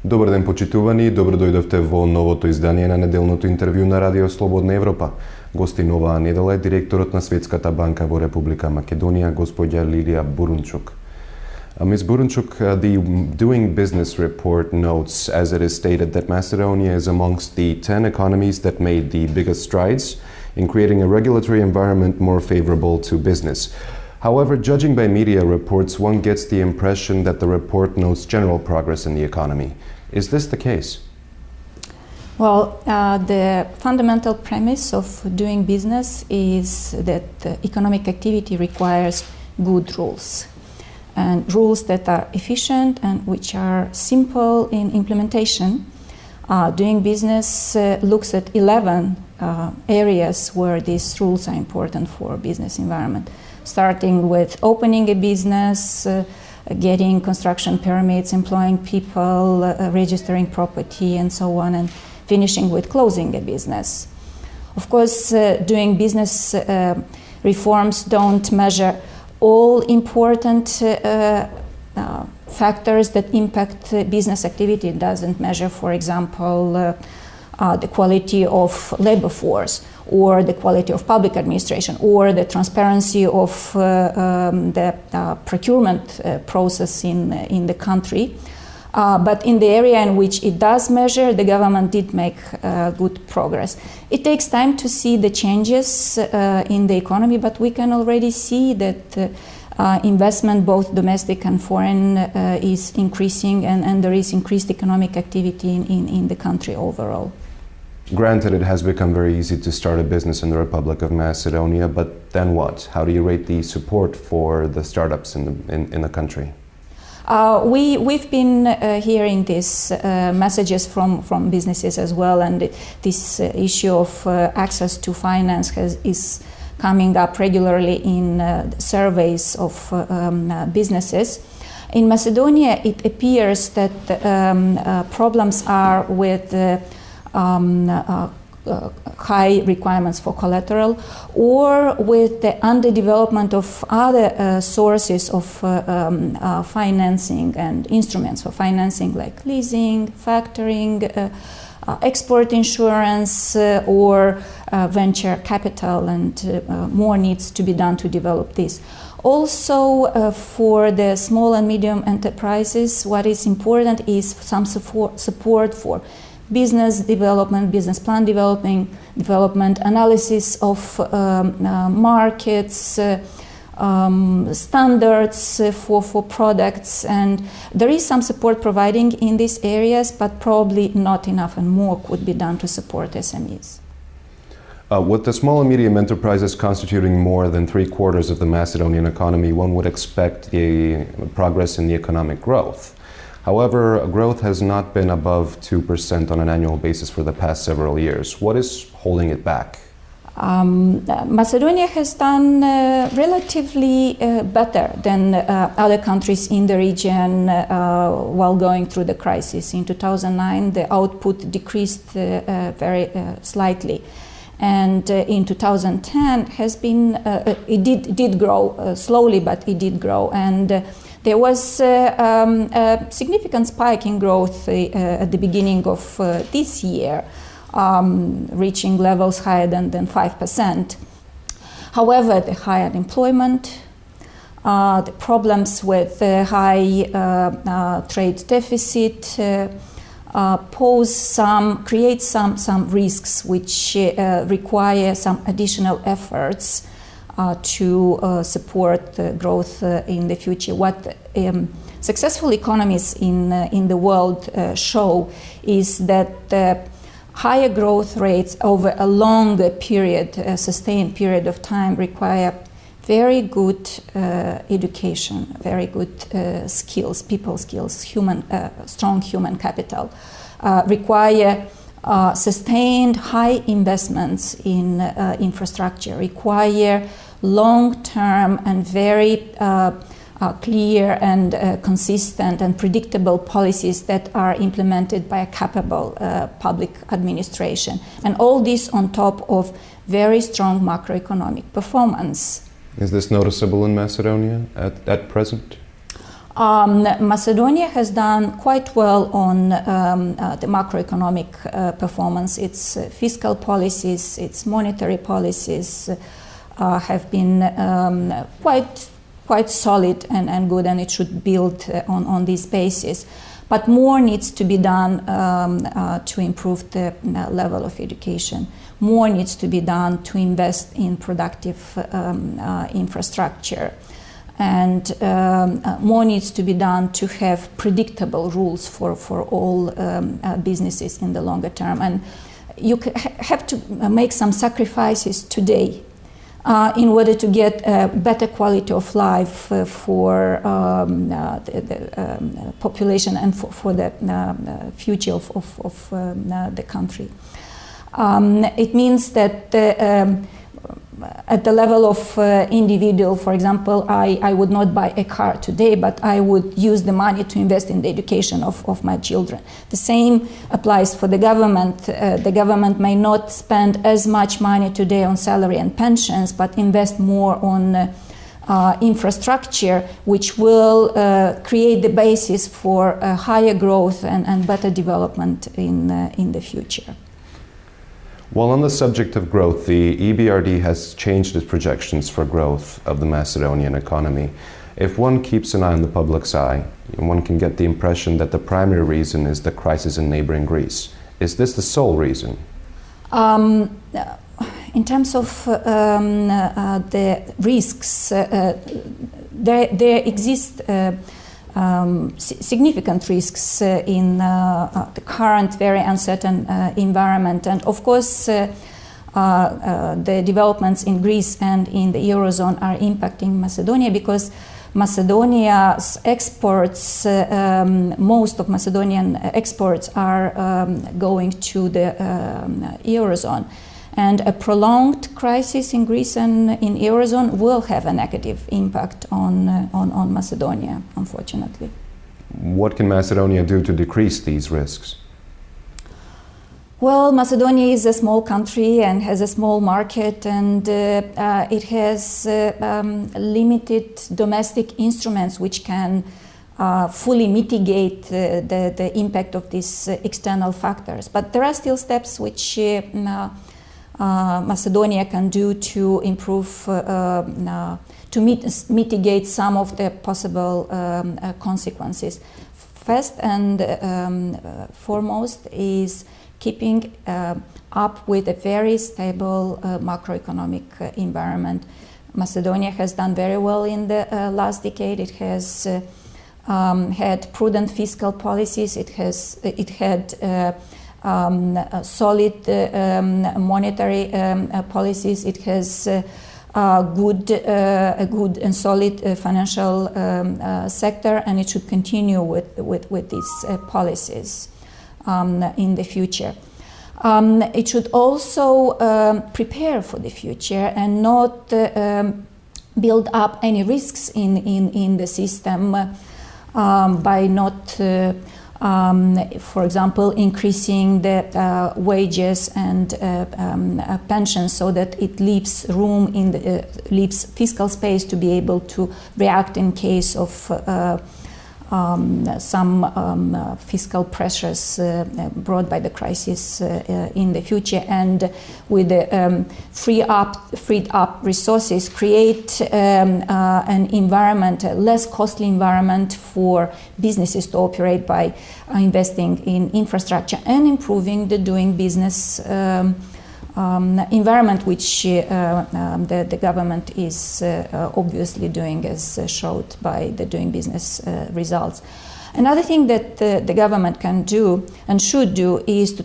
Добар ден, почитувани, добро дојдовте во новото издание на неделното интервју на Радио Слободна Европа. Гостин оваа недела е директорот на Светската банка во Република Македонија, господја Лилија Бурунчук. Ms. Burunchuk, the Doing Business report notes, as it is stated, that Macedonia is amongst the 10 economies that made the biggest strides in creating a regulatory environment more favorable to business. However, judging by media reports, one gets the impression that the report notes general progress in the economy. Is this the case? Well, the fundamental premise of doing business is that economic activity requires good rules, and rules that are efficient and which are simple in implementation. Doing business looks at 11 areas where these rules are important for business environment, starting with opening a business, getting construction permits, employing people, registering property, and so on, and finishing with closing a business. Of course, doing business reforms don't measure all important factors that impact business activity. It doesn't measure, for example, the quality of labor force, or the quality of public administration, or the transparency of the procurement process in the country. But in the area in which it does measure, the government did make good progress. It takes time to see the changes in the economy, but we can already see that investment, both domestic and foreign, is increasing, and there is increased economic activity in the country overall. Granted, it has become very easy to start a business in the Republic of Macedonia, but then what? How do you rate the support for the startups in the country? We've been hearing these messages from businesses as well, and this issue of access to finance is coming up regularly in surveys of businesses. In Macedonia, it appears that problems are with high requirements for collateral, or with the underdevelopment of other sources of financing and instruments for financing, like leasing, factoring, export insurance, or venture capital, and more needs to be done to develop this. Also, for the small and medium enterprises, what is important is some support for business development, business plan development, analysis of markets, standards for products, and there is some support providing in these areas, but probably not enough, and more could be done to support SMEs. With the small and medium enterprises constituting more than 3/4 of the Macedonian economy, one would expect the progress in the economic growth. However, growth has not been above 2% on an annual basis for the past several years. What is holding it back? Macedonia has done relatively better than other countries in the region while going through the crisis. In 2009, the output decreased very slightly. And in 2010 has been, it did grow slowly, but it did grow. And there was a significant spike in growth at the beginning of this year, reaching levels higher than 5%. However, the high unemployment, the problems with high trade deficit create some risks which require some additional efforts to support growth in the future. What successful economies in the world show is that higher growth rates over a longer period, a sustained period of time, require very good education, very good skills, people skills, strong human capital, require sustained high investments in infrastructure, require long-term and very clear and consistent and predictable policies that are implemented by a capable public administration. And all this on top of very strong macroeconomic performance. Is this noticeable in Macedonia at present? Macedonia has done quite well on the macroeconomic performance. Its fiscal policies, its monetary policies have been quite solid and good, and it should build on this basis. But more needs to be done to improve the level of education. More needs to be done to invest in productive infrastructure. And more needs to be done to have predictable rules for all businesses in the longer term. And you have to make some sacrifices today in order to get a better quality of life for the population and for the future of the country. It means that at the level of individual, for example, I would not buy a car today, but I would use the money to invest in the education of my children. The same applies for the government. The government may not spend as much money today on salary and pensions, but invest more on infrastructure, which will create the basis for higher growth and better development in the future. While on the subject of growth, the EBRD has changed its projections for growth of the Macedonian economy. If one keeps an eye on the public's eye, one can get the impression that the primary reason is the crisis in neighboring Greece. Is this the sole reason? In terms of the risks, there exist significant risks in the current very uncertain environment, and of course the developments in Greece and in the Eurozone are impacting Macedonia, because Macedonia's exports, most of Macedonian exports are going to the Eurozone. And a prolonged crisis in Greece and in Eurozone will have a negative impact on Macedonia, unfortunately. What can Macedonia do to decrease these risks? Well, Macedonia is a small country and has a small market, and it has limited domestic instruments which can fully mitigate the impact of these external factors. But there are still steps which Macedonia can do to improve, to mitigate some of the possible consequences. First and foremost is keeping up with a very stable macroeconomic environment. Macedonia has done very well in the last decade. It has had prudent fiscal policies. It had solid monetary policies. It has a good and solid financial sector, and it should continue with these policies in the future. It should also prepare for the future and not build up any risks in the system by not for example, increasing the wages and pensions, so that it leaves room leaves fiscal space to be able to react in case of some fiscal pressures brought by the crisis in the future, and with the freed up resources, create an environment, a less costly environment for businesses to operate by investing in infrastructure and improving the doing business environment, which the government is obviously doing, as showed by the doing business results. Another thing that the government can do and should do is to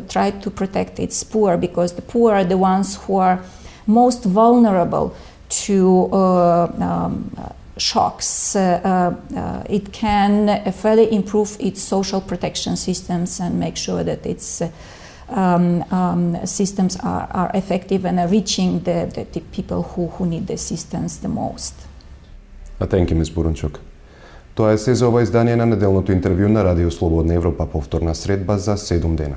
try to protect its poor, because the poor are the ones who are most vulnerable to shocks. It can further improve its social protection systems and make sure that its systems are effective and are reaching the people who need the assistance the most. Thank you, Ms. Burunčuk. Тоа е се за ова издание на неделното интервју на Радио Слободна Европа, повторна средба за 7 дена.